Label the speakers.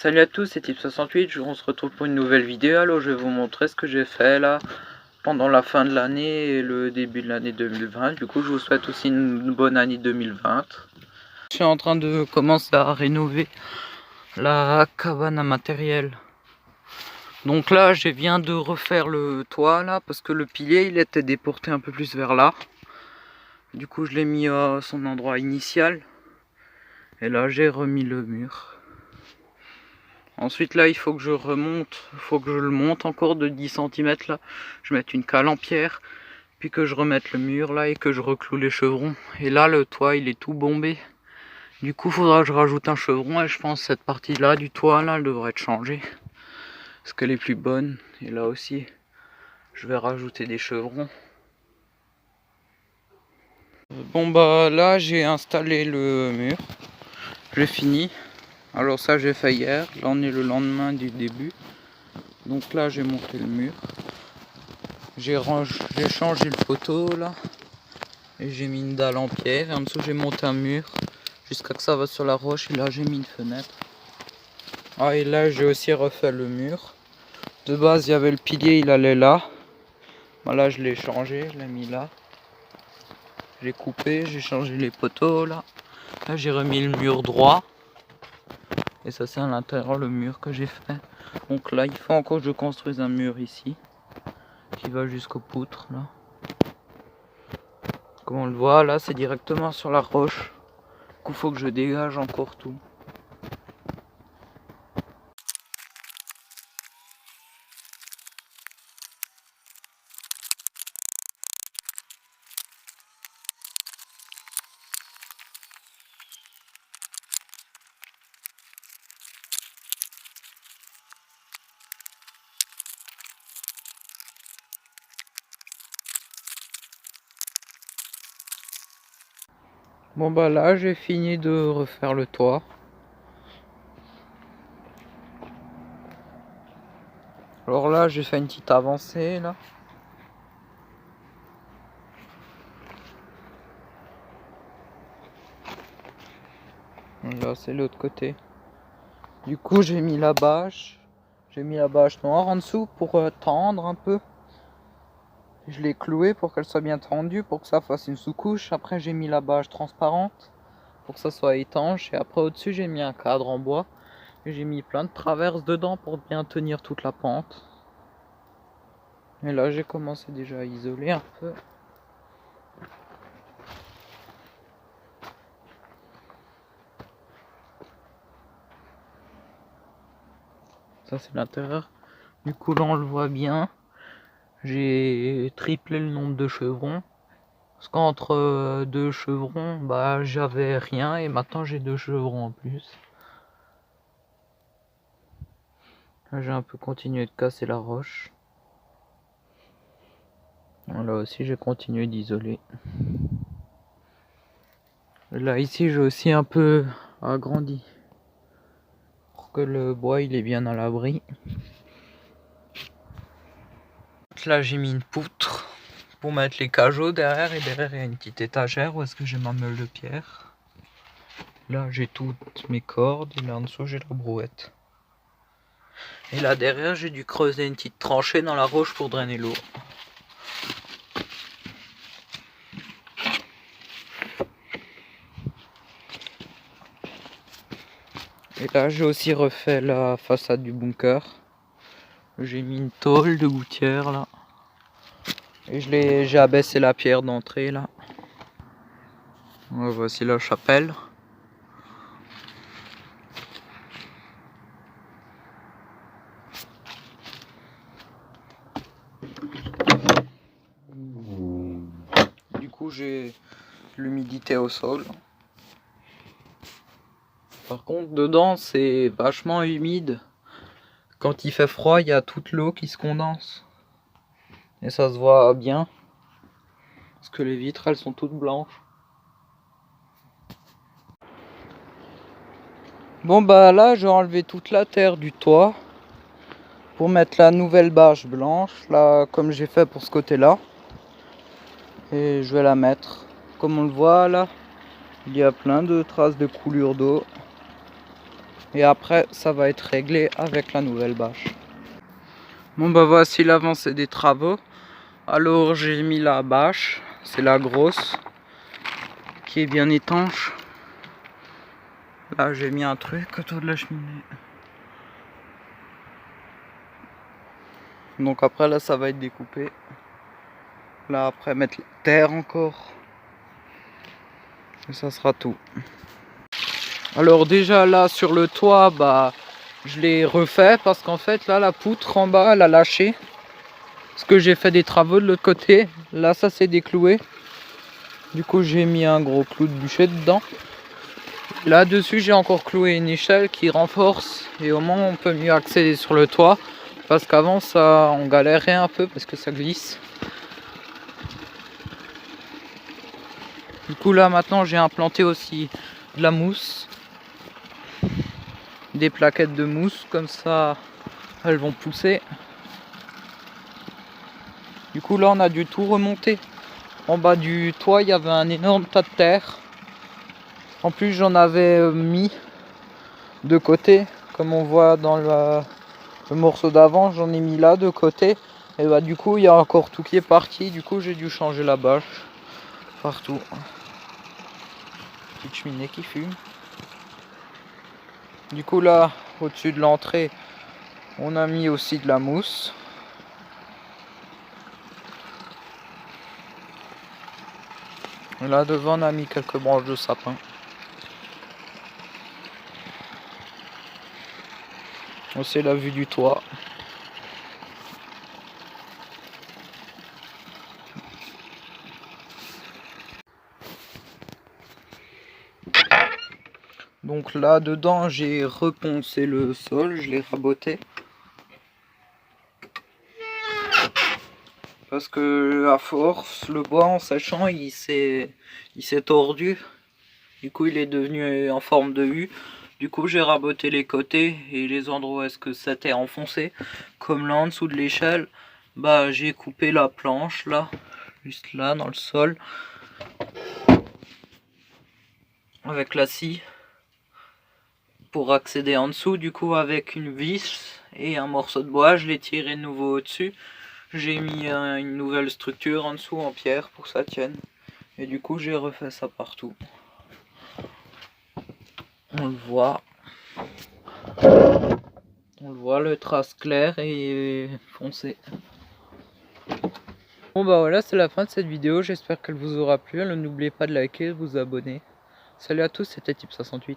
Speaker 1: Salut à tous, c'est Type68, on se retrouve pour une nouvelle vidéo. Alors je vais vous montrer ce que j'ai fait là pendant la fin de l'année et le début de l'année 2020. Du coup je vous souhaite aussi une bonne année 2020. Je suis en train de commencer à rénover la cabane à matériel. Donc là je viens de refaire le toit là parce que le pilier il était déporté un peu plus vers là. Du coup je l'ai mis à son endroit initial. Et là j'ai remis le mur. Ensuite là il faut que je remonte, il faut que je le monte encore de 10 cm là. Je mette une cale en pierre, puis que je remette le mur là et que je recloue les chevrons. Et là le toit il est tout bombé. Du coup il faudra que je rajoute un chevron et je pense que cette partie là du toit là elle devrait être changée. Parce qu'elle est plus bonne. Et là aussi je vais rajouter des chevrons. Bon bah là j'ai installé le mur. J'ai fini. Alors ça j'ai fait hier. Là on est le lendemain du début. Donc là j'ai monté le mur. J'ai changé le poteau là. Et j'ai mis une dalle en pierre. Et en dessous j'ai monté un mur. Jusqu'à que ça va sur la roche. Et là j'ai mis une fenêtre. Ah et là j'ai aussi refait le mur. De base il y avait le pilier, il allait là. Bah, là je l'ai changé, je l'ai mis là. J'ai coupé, j'ai changé les poteaux là. Là j'ai remis le mur droit. Et ça c'est à l'intérieur le mur que j'ai fait. Donc là il faut encore que je construise un mur ici. Qui va jusqu'aux poutres là. Comme on le voit là c'est directement sur la roche. Du coup faut que je dégage encore tout. Bon bah là j'ai fini de refaire le toit. Alors là j'ai fait une petite avancée là. Là c'est l'autre côté. Du coup j'ai mis la bâche. J'ai mis la bâche noire en dessous pour tendre un peu. Je l'ai clouée pour qu'elle soit bien tendue, pour que ça fasse une sous-couche. Après j'ai mis la bâche transparente pour que ça soit étanche. Et après au-dessus j'ai mis un cadre en bois. Et j'ai mis plein de traverses dedans pour bien tenir toute la pente. Et là j'ai commencé déjà à isoler un peu. Ça c'est l'intérieur. Du coup là on le voit bien. J'ai triplé le nombre de chevrons. Parce qu'entre deux chevrons, bah j'avais rien et maintenant j'ai deux chevrons en plus. Là j'ai un peu continué de casser la roche. Là aussi j'ai continué d'isoler. Là ici j'ai aussi un peu agrandi. Pour que le bois il est bien à l'abri. Là j'ai mis une poutre pour mettre les cajots derrière, et derrière il y a une petite étagère où est-ce que j'ai ma meule de pierre. Là j'ai toutes mes cordes et là en dessous j'ai la brouette. Et là derrière j'ai dû creuser une petite tranchée dans la roche pour drainer l'eau. Et là j'ai aussi refait la façade du bunker. J'ai mis une tôle de gouttière là. Et j'ai abaissé la pierre d'entrée là. Voici la chapelle. Du coup j'ai l'humidité au sol. Par contre dedans c'est vachement humide. Quand il fait froid il y a toute l'eau qui se condense. Et ça se voit bien. Parce que les vitres elles sont toutes blanches. Bon bah là j'ai enlevé toute la terre du toit. Pour mettre la nouvelle bâche blanche. Là comme j'ai fait pour ce côté là. Et je vais la mettre. Comme on le voit là. Il y a plein de traces de coulure d'eau. Et après ça va être réglé avec la nouvelle bâche. Bon bah voici l'avancée des travaux. Alors j'ai mis la bâche, c'est la grosse, qui est bien étanche. Là j'ai mis un truc autour de la cheminée. Donc après là ça va être découpé. Là après mettre la terre encore. Et ça sera tout. Alors déjà là sur le toit, bah je l'ai refait parce qu'en fait là la poutre en bas elle a lâché. Parce que j'ai fait des travaux de l'autre côté. Là ça s'est décloué. Du coup j'ai mis un gros clou de bûcher dedans. Là dessus j'ai encore cloué une échelle qui renforce. Et au moins on peut mieux accéder sur le toit. Parce qu'avant ça on galérait un peu parce que ça glisse. Du coup là maintenant j'ai implanté aussi de la mousse. Des plaquettes de mousse comme ça elles vont pousser. Du coup là on a dû tout remonter. En bas du toit il y avait un énorme tas de terre. En plus j'en avais mis de côté. Comme on voit dans le morceau d'avant, j'en ai mis là de côté. Et bah du coup il y a encore tout qui est parti. Du coup j'ai dû changer la bâche partout. Petite cheminée qui fume. Du coup là au-dessus de l'entrée on a mis aussi de la mousse. Et là devant on a mis quelques branches de sapin. C'est la vue du toit. Donc là dedans j'ai reponcé le sol, je l'ai raboté. Parce que à force, le bois en séchant il s'est tordu. Du coup il est devenu en forme de U. Du coup j'ai raboté les côtés et les endroits où est-ce que c'était enfoncé. Comme là en dessous de l'échelle, bah j'ai coupé la planche là, juste là dans le sol. Avec la scie. Pour accéder en dessous, du coup avec une vis et un morceau de bois, je l'ai tiré de nouveau au-dessus. J'ai mis une nouvelle structure en dessous en pierre pour que ça tienne. Et du coup j'ai refait ça partout. On le voit. On le voit, le trace clair et foncé. Bon bah voilà, c'est la fin de cette vidéo. J'espère qu'elle vous aura plu. N'oubliez pas de liker et de vous abonner. Salut à tous, c'était Type 68.